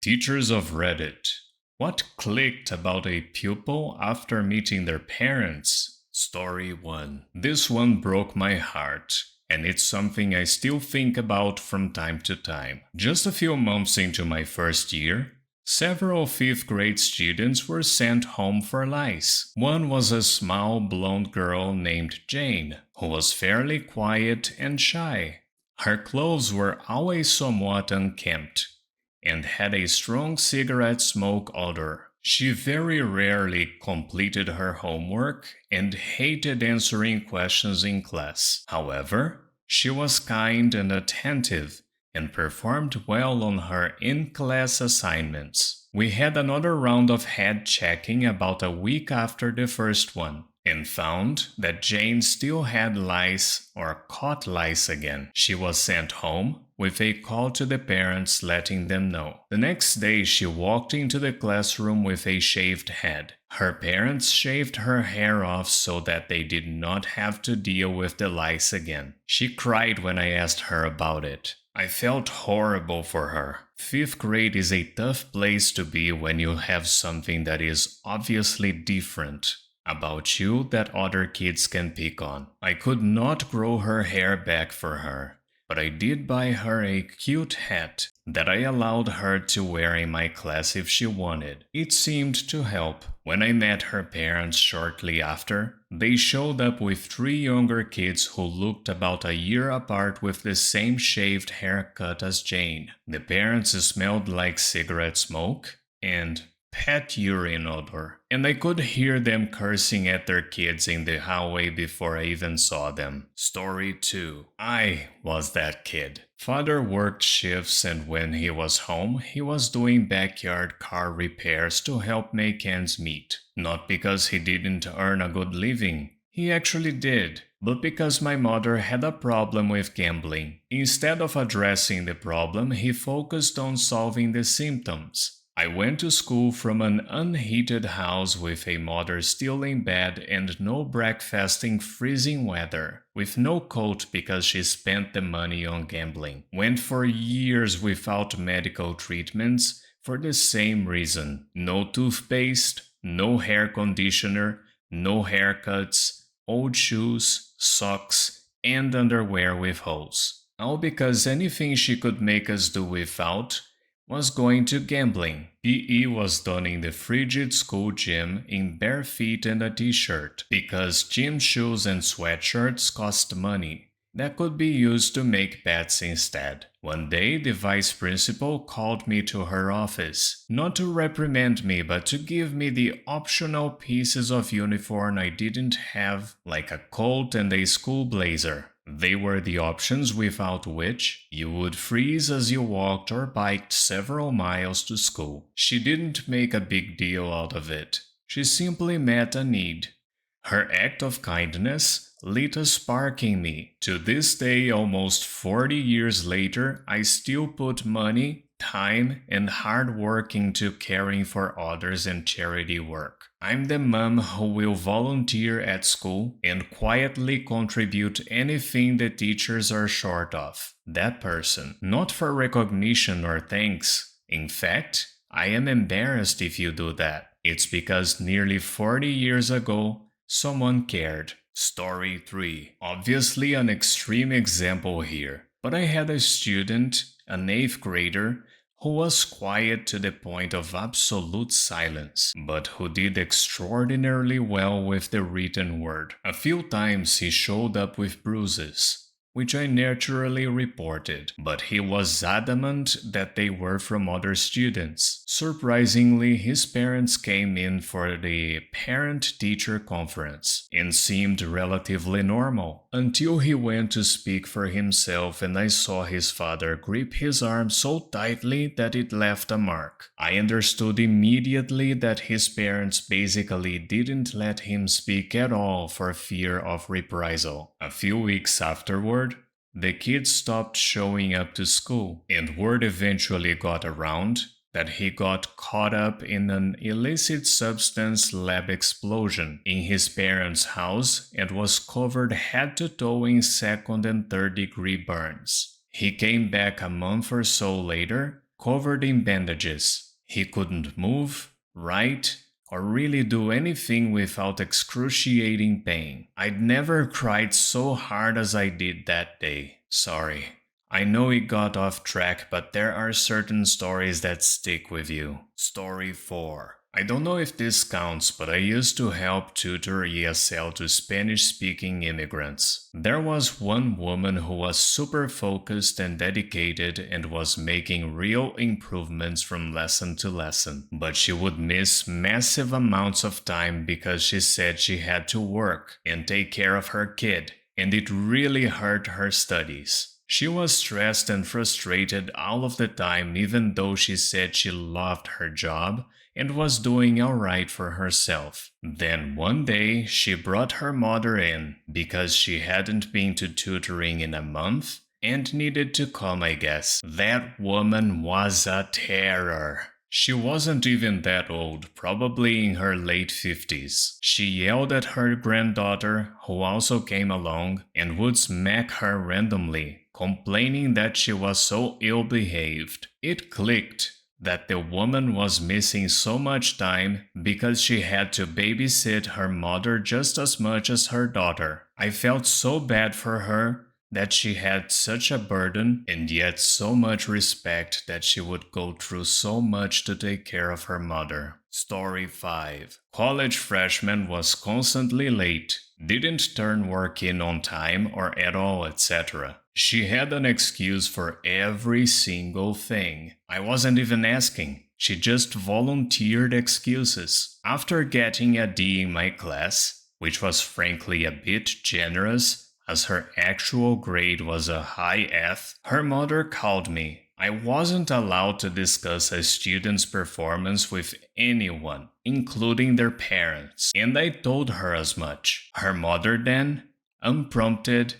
Teachers of Reddit. What clicked about a pupil after meeting their parents? Story 1. This one broke my heart, and it's something I still think about from time to time. Just a few months into my first year, several 5th grade students were sent home for lice. One was a small blonde girl named Jane, who was fairly quiet and shy. Her clothes were always somewhat unkempt and had a strong cigarette smoke odor. She very rarely completed her homework and hated answering questions in class. However, she was kind and attentive and performed well on her in-class assignments. We had another round of head checking about a week after the first one, and found that Jane still had lice or caught lice again. She was sent home with a call to the parents letting them know. The next day she walked into the classroom with a shaved head. Her parents shaved her hair off so that they did not have to deal with the lice again. She cried when I asked her about it. I felt horrible for her. 5th grade is a tough place to be when you have something that is obviously different about you that other kids can pick on. I could not grow her hair back for her, but I did buy her a cute hat that I allowed her to wear in my class if she wanted. It seemed to help. When I met her parents shortly after, they showed up with 3 younger kids who looked about a year apart with the same shaved haircut as Jane. The parents smelled like cigarette smoke and pet urine odor, and I could hear them cursing at their kids in the hallway before I even saw them. Story 2. I was that kid. Father worked shifts, and when he was home, he was doing backyard car repairs to help make ends meet. Not because he didn't earn a good living. He actually did, but because my mother had a problem with gambling. Instead of addressing the problem, he focused on solving the symptoms. I went to school from an unheated house with a mother still in bed and no breakfast in freezing weather, with no coat because she spent the money on gambling. Went for years without medical treatments for the same reason. No toothpaste, no hair conditioner, no haircuts, old shoes, socks, and underwear with holes. All because anything she could make us do without was going to gambling. PE was done in the frigid school gym in bare feet and a t-shirt, because gym shoes and sweatshirts cost money that could be used to make bets instead. One day, the vice principal called me to her office, not to reprimand me, but to give me the optional pieces of uniform I didn't have, like a coat and a school blazer. They were the options without which you would freeze as you walked or biked several miles to school. She didn't make a big deal out of it. She simply met a need. Her act of kindness lit a spark in me. To this day, almost 40 years later, I still put money, time, and hard work into caring for others and charity work. I'm the mom who will volunteer at school and quietly contribute anything the teachers are short of. That person, not for recognition or thanks. In fact, I am embarrassed if you do that. It's because nearly 40 years ago, someone cared. Story 3. Obviously an extreme example here, but I had a student, an 8th grader, who was quiet to the point of absolute silence, but who did extraordinarily well with the written word. A few times he showed up with bruises, which I naturally reported, but he was adamant that they were from other students. Surprisingly, his parents came in for the parent-teacher conference and seemed relatively normal, until he went to speak for himself and I saw his father grip his arm so tightly that it left a mark. I understood immediately that his parents basically didn't let him speak at all for fear of reprisal. A few weeks afterward, the kid stopped showing up to school, and word eventually got around that he got caught up in an illicit substance lab explosion in his parents' house and was covered head to toe in 2nd and 3rd degree burns. He came back a month or so later, covered in bandages. He couldn't move, write, or really do anything without excruciating pain. I'd never cried so hard as I did that day. Sorry. I know it got off track, but there are certain stories that stick with you. Story 4. I don't know if this counts, but I used to help tutor ESL to Spanish-speaking immigrants. There was one woman who was super focused and dedicated and was making real improvements from lesson to lesson. But she would miss massive amounts of time because she said she had to work and take care of her kid, and it really hurt her studies. She was stressed and frustrated all of the time, even though she said she loved her job and was doing alright for herself. Then one day, she brought her mother in because she hadn't been to tutoring in a month and needed to come, I guess. That woman was a terror. She wasn't even that old, probably in her late 50s. She yelled at her granddaughter, who also came along, and would smack her randomly, complaining that she was so ill-behaved. It clicked that the woman was missing so much time because she had to babysit her mother just as much as her daughter. I felt so bad for her that she had such a burden and yet so much respect that she would go through so much to take care of her mother. Story 5. College freshman was constantly late, didn't turn work in on time or at all, etc. She had an excuse for every single thing. I wasn't even asking. She just volunteered excuses. After getting a D in my class, which was frankly a bit generous, as her actual grade was a high F, her mother called me. I wasn't allowed to discuss a student's performance with anyone, including their parents, and I told her as much. Her mother then, unprompted,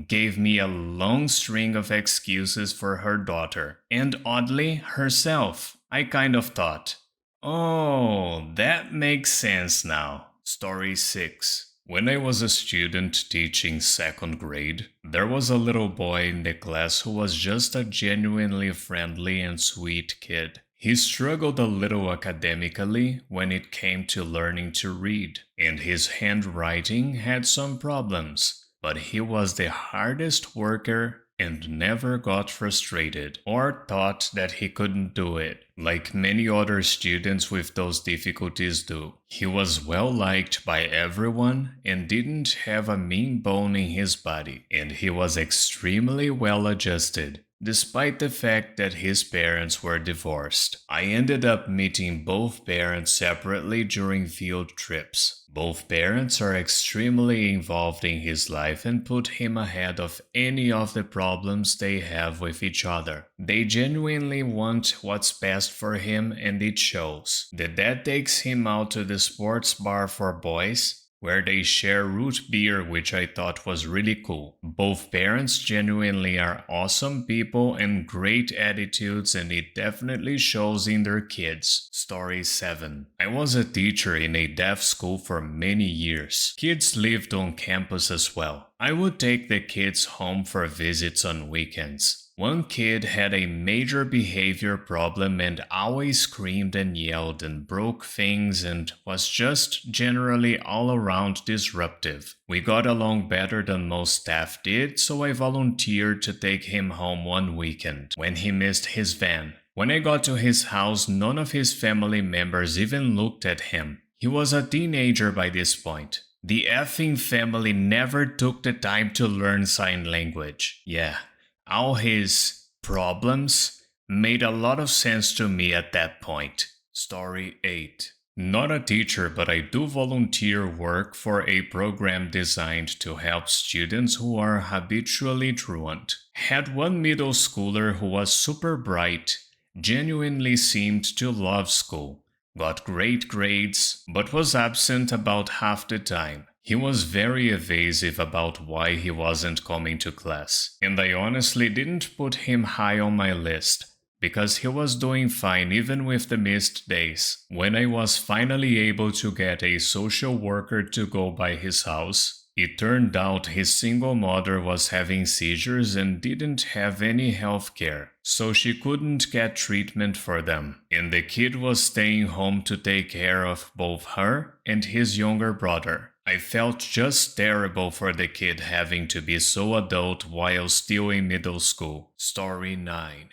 gave me a long string of excuses for her daughter, and oddly, herself. I kind of thought, oh, that makes sense now. Story 6. When I was a student teaching second grade, there was a little boy in the class who was just a genuinely friendly and sweet kid. He struggled a little academically when it came to learning to read, and his handwriting had some problems, but he was the hardest worker and never got frustrated or thought that he couldn't do it, like many other students with those difficulties do. He was well liked by everyone and didn't have a mean bone in his body, and he was extremely well adjusted, despite the fact that his parents were divorced. I ended up meeting both parents separately during field trips. Both parents are extremely involved in his life and put him ahead of any of the problems they have with each other. They genuinely want what's best for him, and it shows. The dad takes him out to the sports bar for boys, where they share root beer, which I thought was really cool. Both parents genuinely are awesome people and great attitudes, and it definitely shows in their kids. Story 7. I was a teacher in a deaf school for many years. Kids lived on campus as well. I would take the kids home for visits on weekends. One kid had a major behavior problem and always screamed and yelled and broke things and was just generally all around disruptive. We got along better than most staff did, so I volunteered to take him home one weekend when he missed his van. When I got to his house, none of his family members even looked at him. He was a teenager by this point. The effing family never took the time to learn sign language. Yeah. All his problems made a lot of sense to me at that point. Story 8. Not a teacher, but I do volunteer work for a program designed to help students who are habitually truant. Had one middle schooler who was super bright, genuinely seemed to love school, got great grades, but was absent about half the time. He was very evasive about why he wasn't coming to class, and I honestly didn't put him high on my list, because he was doing fine even with the missed days. When I was finally able to get a social worker to go by his house, It turned out his single mother was having seizures and didn't have any health care, so she couldn't get treatment for them, and the kid was staying home to take care of both her and his younger brother. I felt just terrible for the kid having to be so adult while still in middle school. Story 9.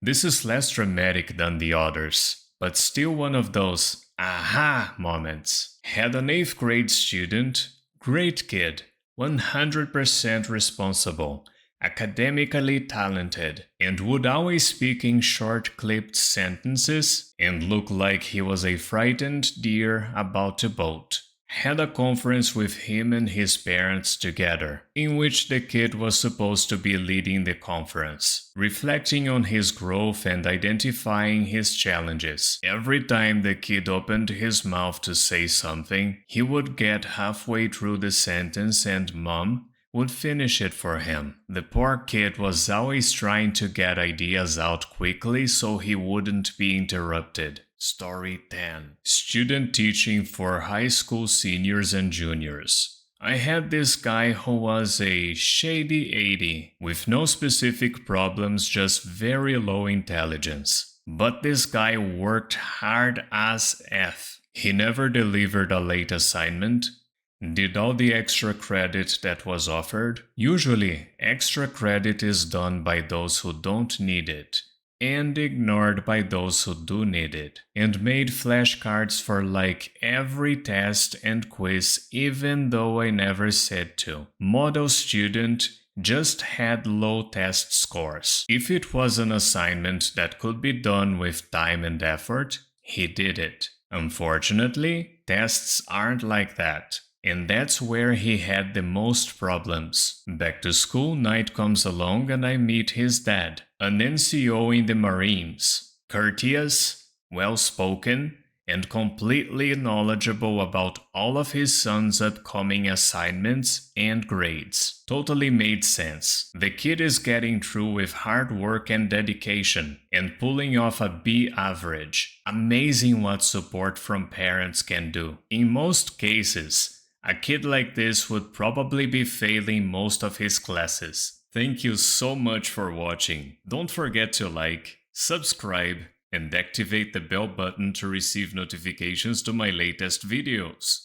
This is less dramatic than the others, but still one of those aha moments. Had an 8th grade student, great kid, 100% responsible, academically talented, and would always speak in short clipped sentences and look like he was a frightened deer about to bolt. Had a conference with him and his parents together, in which the kid was supposed to be leading the conference, reflecting on his growth and identifying his challenges. Every time the kid opened his mouth to say something, he would get halfway through the sentence and Mom would finish it for him. The poor kid was always trying to get ideas out quickly so he wouldn't be interrupted. Story 10. Student teaching for high school seniors and juniors. I had this guy who was a shady 80, with no specific problems, just very low intelligence. But this guy worked hard as F. He never delivered a late assignment, did all the extra credit that was offered. Usually, extra credit is done by those who don't need it, and ignored by those who do need it, and made flashcards for like every test and quiz even though I never said to. Model student, just had low test scores. If it was an assignment that could be done with time and effort, he did it. Unfortunately, tests aren't like that. And that's where he had the most problems. Back to school night comes along and I meet his dad, an NCO in the Marines. Courteous, well-spoken, and completely knowledgeable about all of his son's upcoming assignments and grades. Totally made sense. The kid is getting through with hard work and dedication and pulling off a B average. Amazing what support from parents can do. In most cases, a kid like this would probably be failing most of his classes. Thank you so much for watching. Don't forget to like, subscribe, and activate the bell button to receive notifications to my latest videos.